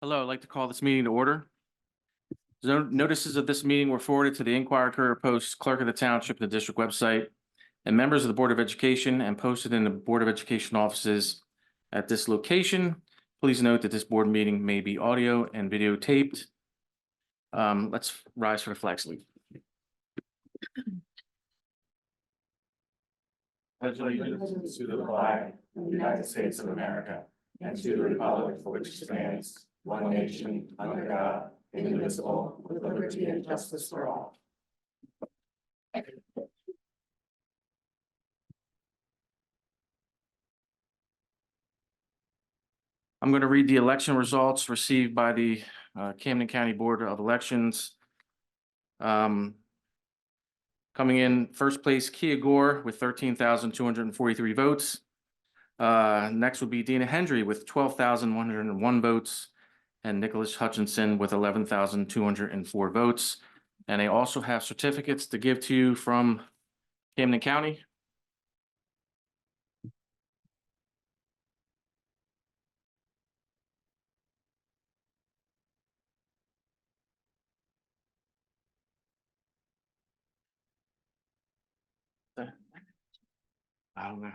Hello, I'd like to call this meeting to order. Notices of this meeting were forwarded to the Inquirer Courier Post, Clerk of the Township, the district website, and members of the Board of Education, and posted in the Board of Education offices at this location. Please note that this board meeting may be audio and videotaped. Let's rise for the flag salute. Pledge allegiance to the flag of the United States of America and to the republic for which it stands, one nation, under God, indivisible, with liberty and justice for all. I'm going to read the election results received by the Camden County Board of Elections. Coming in first place, Kia Gore with 13,243 votes. Next would be Dina Hendry with 12,101 votes, and Nicholas Hutchinson with 11,204 votes. And I also have certificates to give to you from Camden County. I don't know.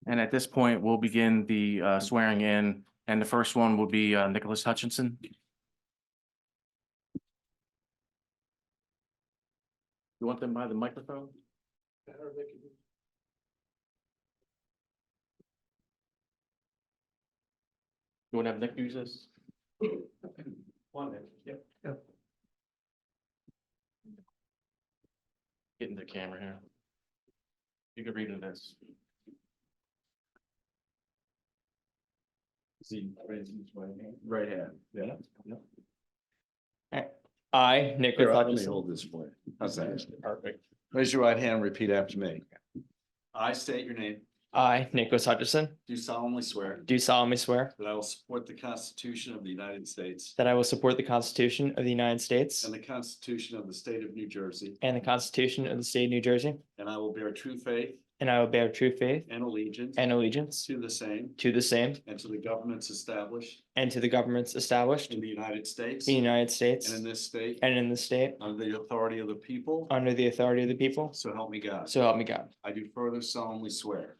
And at this point, we'll begin the swearing in, and the first one will be Nicholas Hutchinson. You want them by the microphone? You want to have Nick use this? One, yep. Get into the camera here. You can read in this. See, right hand. Yeah. I, Nicholas Let me Hutchinson. hold this for you. How's that? Perfect. Raise your right hand and repeat after me. I state your name. I, Nicholas Hutchinson, Do solemnly swear do solemnly swear that I will support the Constitution of the United States that I will support the Constitution of the United States and the Constitution of the State of New Jersey, and the Constitution of the State of New Jersey, and I will bear true faith and I will bear true faith and allegiance and allegiance to the same to the same and to the governments established and to the governments established in the United States in the United States and in this state and in the state under the authority of the people. under the authority of the people. So help me God. So help me God. I do further solemnly swear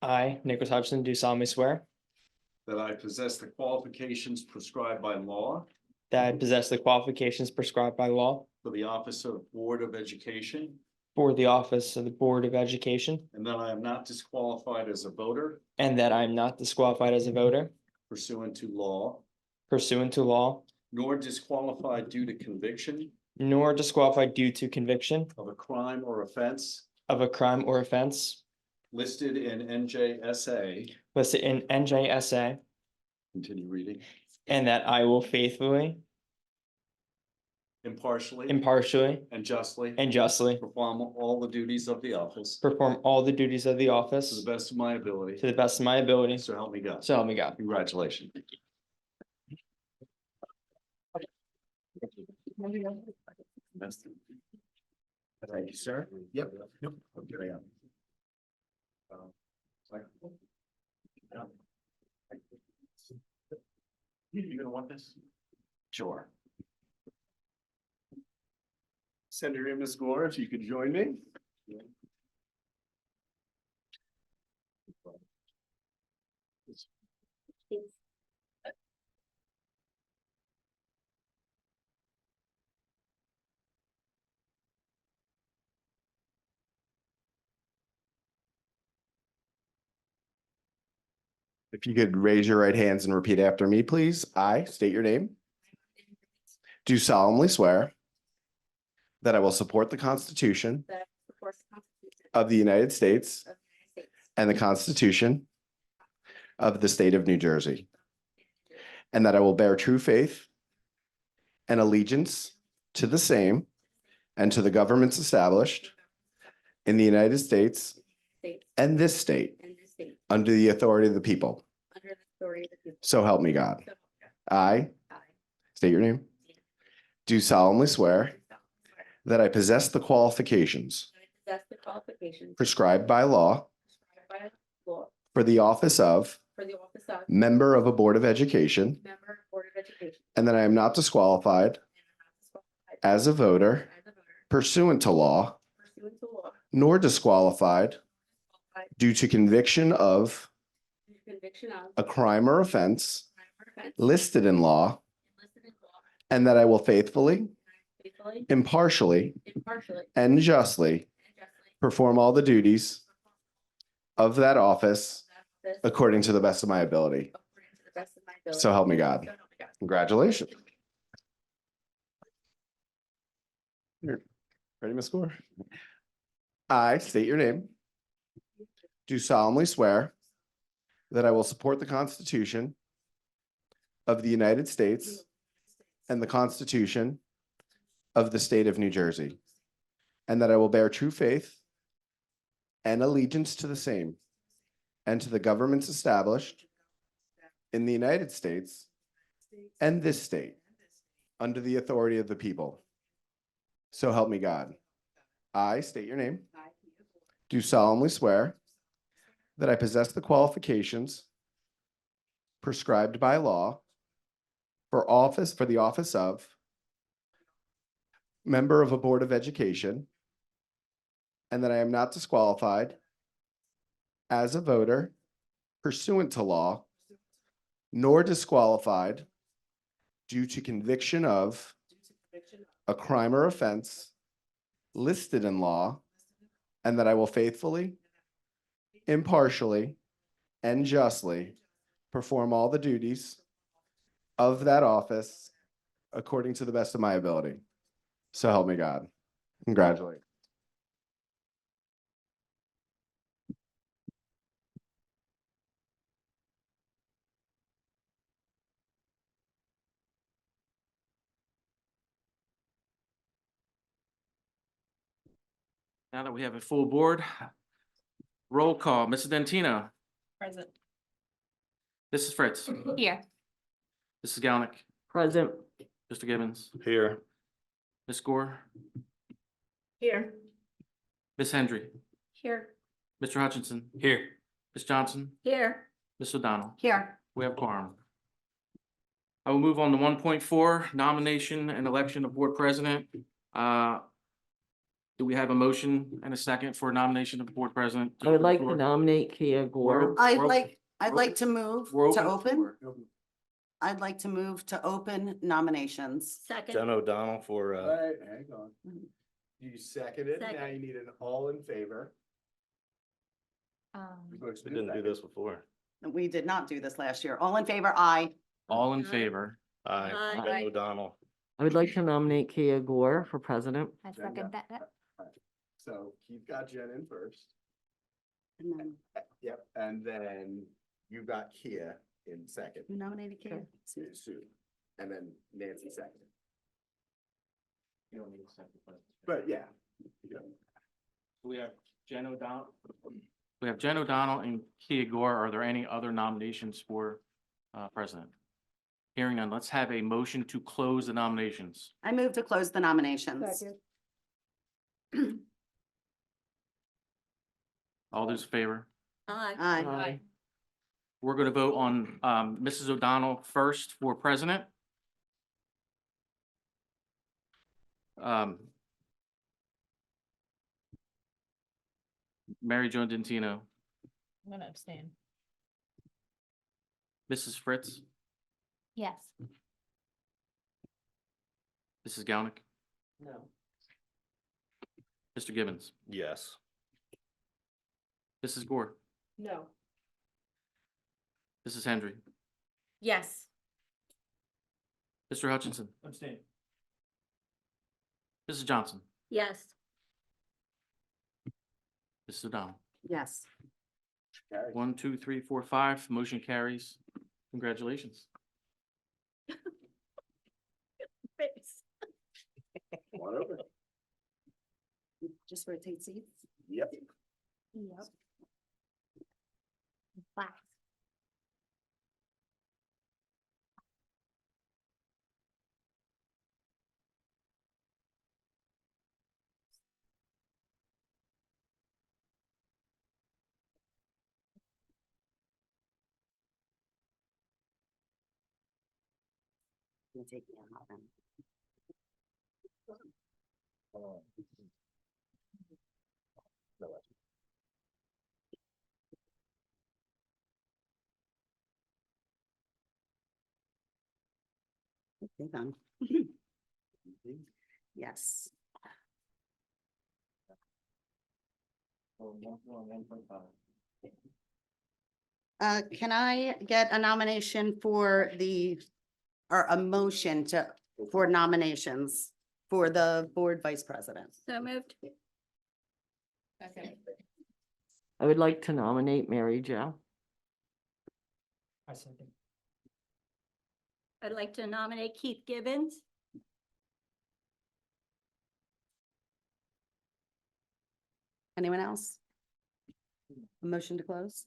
I, Nicholas Hutchinson, do solemnly swear that I possess the qualifications prescribed by law that I possess the qualifications prescribed by law for the office of Board of Education, for the office of the Board of Education, and that I am not disqualified as a voter and that I am not disqualified as a voter pursuant to law, pursuant to law, nor disqualified due to conviction nor disqualified due to conviction of a crime or offense of a crime or offense listed in NJSA, listed in NJSA, continue reading, and that I will faithfully, impartially, impartially, and justly and justly perform all the duties of the office perform all the duties of the to office the best of my ability. to the best of my ability. So help me God. So help me God. Congratulations. Thank you, sir. Yep. Okay. You gonna want this? Sure. Senator Ms. Gore, if you could join me. If you could raise your right hands and repeat after me, please. I state your name. Do solemnly swear that I will support the Constitution That I will support the Constitution of the United States of the United States and the Constitution of the State of New Jersey, and that I will bear true faith and allegiance to the same and to the governments established in the United States States and this state and this state under the authority of the people. under the authority of the people. So help me God. So, I I, state your name. Do solemnly swear that I possess the qualifications I possess the qualifications prescribed by law prescribed by law for the office of for the office of member of a Board of Education, member of Board of Education, and that I am not disqualified and not disqualified as a voter as a voter pursuant to law, pursuant to law, nor disqualified qualified due to conviction of due to conviction of a crime or offense crime or offense listed in law, listed in law, and that I will faithfully, faithfully, impartially, impartially, and justly and justly perform all the duties of that office perform this according to the best of my ability. according to the best of my ability. So help me God. So help me God. Congratulations. Here. Ready, Ms. Gore? I state your name. Do solemnly swear that I will support the Constitution of the United States and the Constitution of the State of New Jersey, and that I will bear true faith and allegiance to the same and to the governments established in the United States and this state under the authority of the people. So help me God. I state your name. Do solemnly swear that I possess the qualifications prescribed by law for the office of member of a Board of Education, and that I am not disqualified as a voter pursuant to law, nor disqualified due to conviction of a crime or offense listed in law, and that I will faithfully, impartially, and justly perform all the duties of that office according to the best of my ability. So help me God. Congratulations. Now that we have a full board, roll call, Mrs. Dentino, Present. Mrs. Fritz, Here. Mrs. Galnick, Present. Mr. Gibbons, Here. Ms. Gore, Here. Ms. Hendry, Here. Mr. Hutchinson. Here. Ms. Johnson, Here. Ms. O'Donnell. Here. We have quorum. I will move on to 1.4, nomination and election of board president. Do we have a motion and a second for nomination of board president? I would like to nominate Kia Gore. Roll- I'd like to move We're to open- open. I'd like to move to open nominations. Second. Jen O'Donnell for, Right, hang on. You seconded, now Second. you need an all in favor. we didn't do this before. We did not do this last year. All in favor, aye. All in favor? Aye, Aye. Jen O'Donnell. I would like to nominate Kia Gore for president. I second that. So you've got Jen in first. And then Yep, and then you got Kia in second. who nominated Kate? Sue, and then Nancy second. You don't need a second. But yeah. We have Jen O'Donnell. We have Jen O'Donnell and Kia Gore. Are there any other nominations for president? Hearing none, let's have a motion to close the nominations. I move to close the nominations. All those in favor? Aye. Aye. We're going to vote on Mrs. O'Donnell first for president. Mary Jo Dentino, I'm gonna abstain. Mrs. Fritz, Yes. Mrs. Galnick, No. Mr. Gibbons, Yes. Mrs. Gore, No. Mrs. Hendry, Yes. Mr. Hutchinson. Abstain. Mrs. Johnson, Yes. Mrs. O'Donnell. Yes. 1, 2, 3, 4, 5. Motion carries. Congratulations. Face. One over. Just rotate seats. Yep. Yep. Black. You'll take me out then. Okay, done. Yes. Can I get a nomination for or a motion for nominations for the board vice president? So moved. I would like to nominate Mary Jo. I'd like to nominate Keith Gibbons. Anyone else? A motion to close?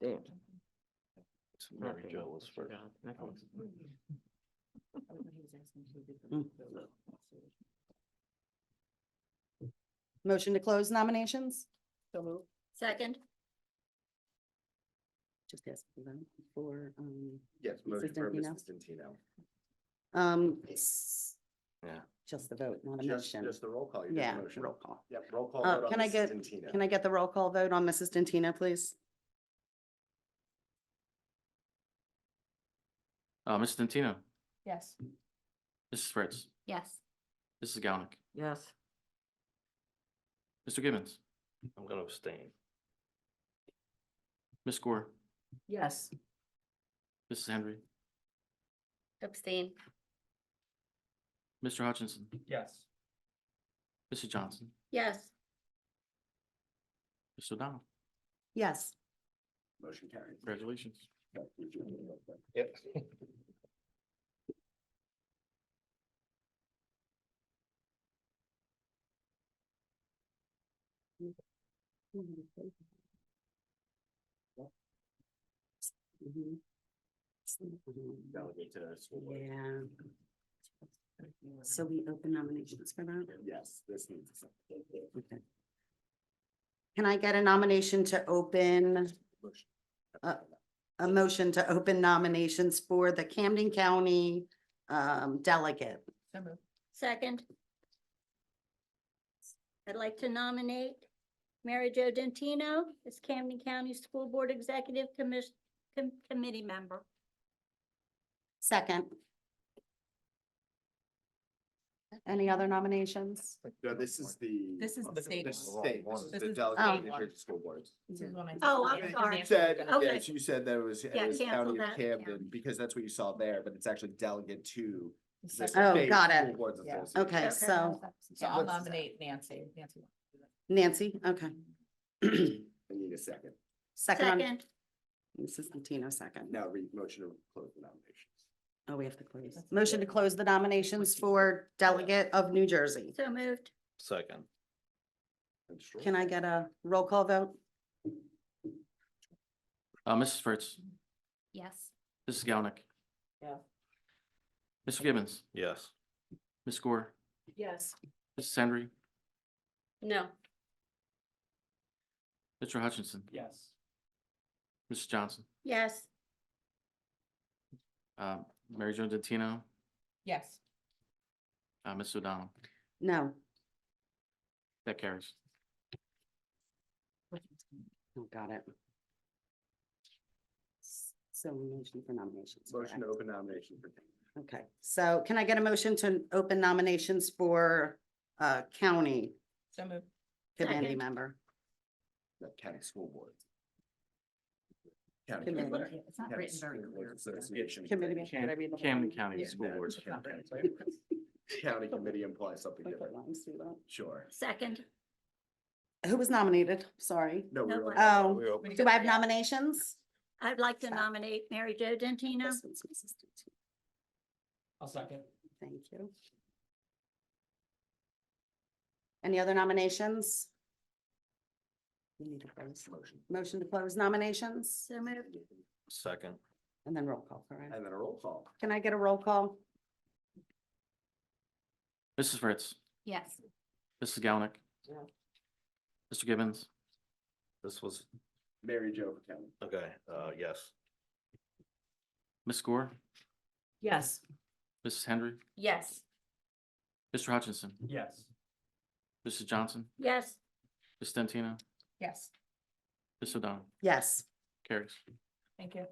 Damn. Mary Jo was first. Mm. Motion to close nominations? Second. Just ask for them for, Yes, motion for Mrs. Stantino. Yeah. Just the vote, not a Just motion. the roll call. You did the Yeah, motion. roll call. Yep, roll call. Uh, vote on can I Mrs. get- Stantino. Can I get the roll call vote on Mrs. Dentino, please? Ms. Dentino, Yes. Mrs. Fritz, Yes. Mrs. Galnick, Yes. Mr. Gibbons, I'm gonna abstain. Ms. Gore, Yes. Mrs. Henry, Abstain. Mr. Hutchinson, Yes. Mrs. Johnson, Yes. Mr. O'Donnell. Yes. Motion carried. Congratulations. Yep. Mhm. Delegate to the school board. Yeah. So we open nominations for that? Yes, this needs. Okay. Can I get a nomination to open, a motion to open nominations for the Camden County delegate? Second. I'd like to nominate Mary Jo Dentino as Camden County School Board Executive Committee member. Second. Any other nominations? No, this is the. This is the state This is one. state, this is This the is- delegate Oh. to New Jersey school boards. This is when I- Oh, I'm sorry. You said, Okay. yes, you said that it was Yeah, cancel County of that, yeah. Camden, because that's what you saw there, but it's actually delegate to. the the second- Oh, state got it. school boards Yeah. association. Okay, Okay. so So I'll nominate Nancy. Nancy. Nancy, okay. I need a second. Second on Second. Mrs. Latino, second. Now read motion to close the nominations. Oh, we have to close. Motion to close the nominations for delegate of New Jersey. So moved. Second. Can I get a roll call vote? Mrs. Fritz, Yes. Mrs. Galnick. Yeah. Mr. Gibbons, Yes. Ms. Gore, Yes. Mrs. Henry, No. Mr. Hutchinson, Yes. Mrs. Johnson, Yes. Mary Jo Dentino, Yes. Ms. O'Donnell. No. That carries. Oh, got it. So motion for nominations. Motion to correct? open nomination for. Okay, so can I get a motion to open nominations for county So moved. committee Second. member? The county school board. County. Committee. committee. It's not County written very School Boards clearly. Association. Committee. Did I read the whole Camden thing? County Yeah, School no, Boards. It's not written. County committee implies something Put different. lines through that. Sure. Second. Who was nominated? Sorry. No, No we're. one. Oh, We open. do I have nominations? I'd like to nominate Mary Jo Dentino. This one's Mrs. Dentino. I'll second. Thank you. Any other nominations? We need to close. Motion to close nominations So moved. Second. and then roll call, correct? And then a roll call. Can I get a roll call? Mrs. Fritz, Yes. Mrs. Galnick, Yeah. Mr. Gibbons, This was, Mary Jo County. okay, yes. Ms. Gore, Yes. Mrs. Henry, Yes. Mr. Hutchinson, Yes. Mrs. Johnson, Yes. Ms. Stantino, Yes. Ms. O'Donnell, Yes. carries. Thank you.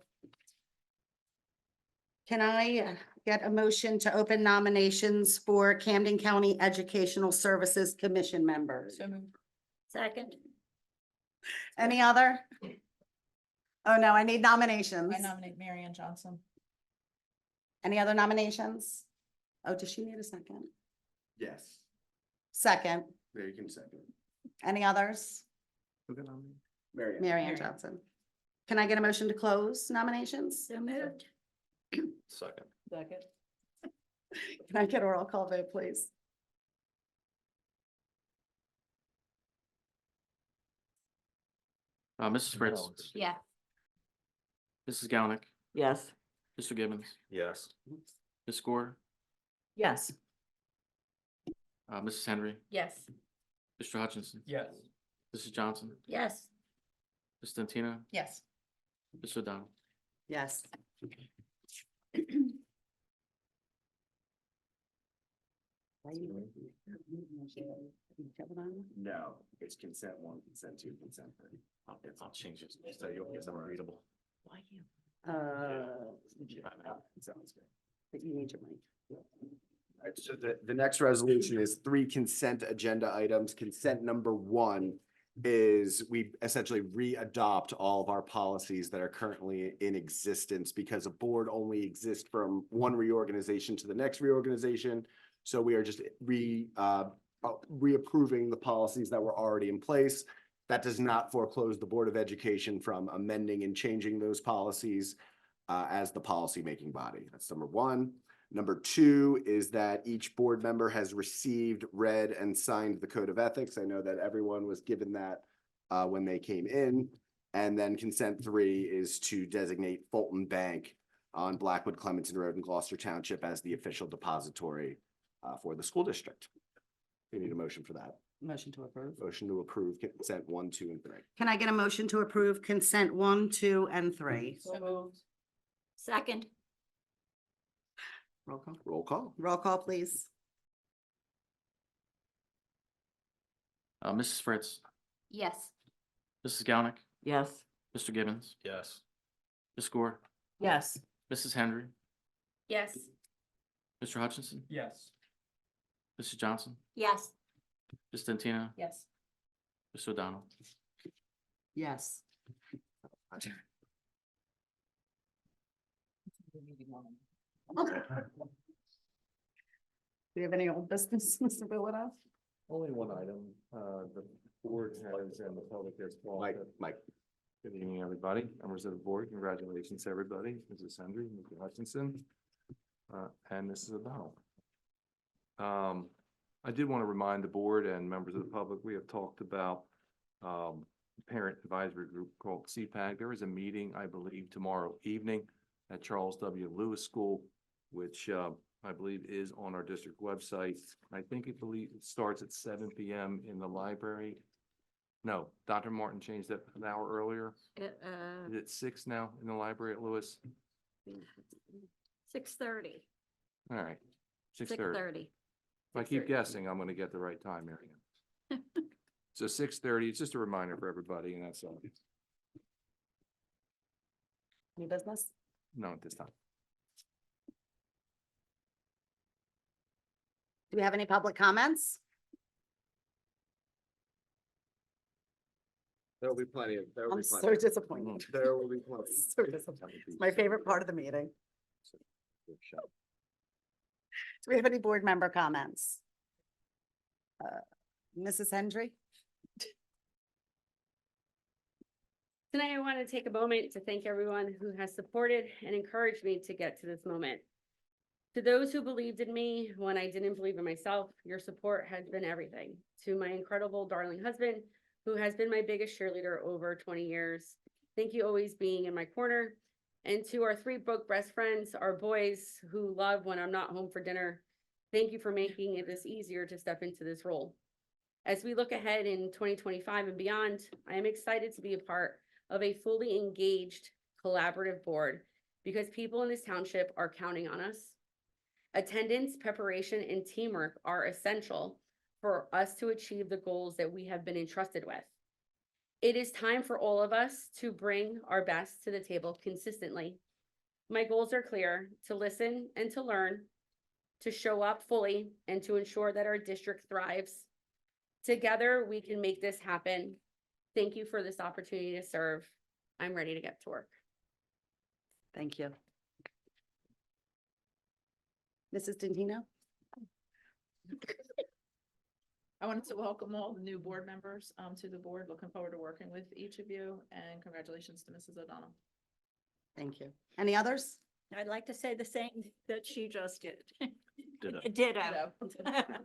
Can I get a motion to open nominations for Camden County Educational Services Commission members? So moved. Second. Any other? Oh, no, I need nominations. I nominate Mary Ann Johnson. Any other nominations? Oh, does she need a second? Yes. Second. There you can second. Any others? Mary. Mary Ann Mary. Johnson. Can I get a motion to close nominations? So moved. Second. Second. Can I get a roll call vote, please? Mrs. Fritz, No, it's- Yeah. Mrs. Galnick, Yes. Mr. Gibbons, Yes. Ms. Gore, Yes. Mrs. Henry, Yes. Mr. Hutchinson, Yes. Mrs. Johnson, Yes. Ms. Stantino, Yes. Ms. O'Donnell, Yes. No, it's consent one, consent two, consent three. I'll change it so you'll get them readable. Why you? Sounds good. But you need your mic. All right, so the next resolution is 3 consent agenda items. Consent number 1 is we essentially re-adopt all of our policies that are currently in existence because a board only exists from one reorganization to the next reorganization. So we are just reapproving the policies that were already in place. That does not foreclose the Board of Education from amending and changing those policies as the policymaking body. That's number 1. Number 2 is that each board member has received, read, and signed the Code of Ethics. I know that everyone was given that when they came in. And then consent 3 is to designate Fulton Bank on Blackwood Clementon Road in Gloucester Township as the official depository for the school district. We need a motion for that. Motion to approve. Motion to approve consent 1, 2, and 3. Can I get a motion to approve consent 1, 2, and 3? So moved. Second. Roll call. Roll call. Roll call, please. Mrs. Fritz, Yes. Mrs. Galnick, Yes. Mr. Gibbons, Yes. Ms. Gore, Yes. Mrs. Henry, Yes. Mr. Hutchinson, Yes. Mrs. Johnson, Yes. Ms. Stantino, Yes. Ms. O'Donnell, Yes. Do you have any old business, Mr. Billinow? Only one item, the board has and the public has. Mike. Good evening, everybody. Members of the board, congratulations to everybody, Mrs. Hendry, Mr. Hutchinson, and Mrs. O'Donnell. I did want to remind the board and members of the public, we have talked about parent advisory group called CPAC. There is a meeting, I believe, tomorrow evening at Charles W. Lewis School, which I believe is on our district website. I think it starts at 7 p.m. in the library. No, Dr. Martin changed that an hour earlier. Is it 6 now in the library at Lewis? 6:30. All right, 6:30. 6:30. If I keep 6:30. guessing, I'm gonna get the right time, Mary Ann. So 6:30, it's just a reminder for everybody, and that's all. New business? No, at this time. Do we have any public comments? There will be plenty of, I'm so disappointed. There will be plenty. So disappointed. It's my favorite part of the meeting. Do we have any board member comments? Mrs. Hendry? Tonight, I want to take a moment to thank everyone who has supported and encouraged me to get to this moment. To those who believed in me when I didn't believe in myself, your support has been everything. To my incredible darling husband, who has been my biggest cheerleader over 20 years, thank you always being in my corner. And to our 3 book best friends, our boys who love when I'm not home for dinner, Thank you for making it this easier to step into this role. As we look ahead in 2025 and beyond, I am excited to be a part of a fully engaged, collaborative board because people in this township are counting on us. Attendance, preparation, and teamwork are essential for us to achieve the goals that we have been entrusted with. It is time for all of us to bring our best to the table consistently. My goals are clear: to listen and to learn, to show up fully, and to ensure that our district thrives. Together, we can make this happen. Thank you for this opportunity to serve. I'm ready to get to work. Thank you. Mrs. Dentino? I wanted to welcome all the new board members to the board. Looking forward to working with each of you, and congratulations to Mrs. O'Donnell. Thank you. Any others? I'd like to say the same that she just did. Ditto. Ditto.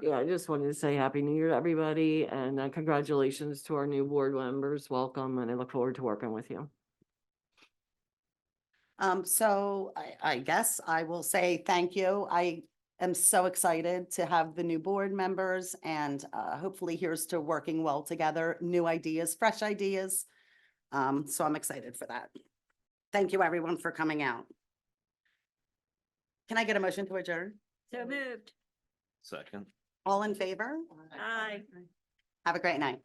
Yeah, I just wanted to say Happy New Year to everybody and congratulations to our new board members. Welcome, and I look forward to working with you. So I guess I will say thank you. I am so excited to have the new board members and hopefully here's to working well together, new ideas, fresh ideas. So I'm excited for that. Thank you, everyone, for coming out. Can I get a motion to adjourn? So moved. Second. All in favor? Aye. Have a great night.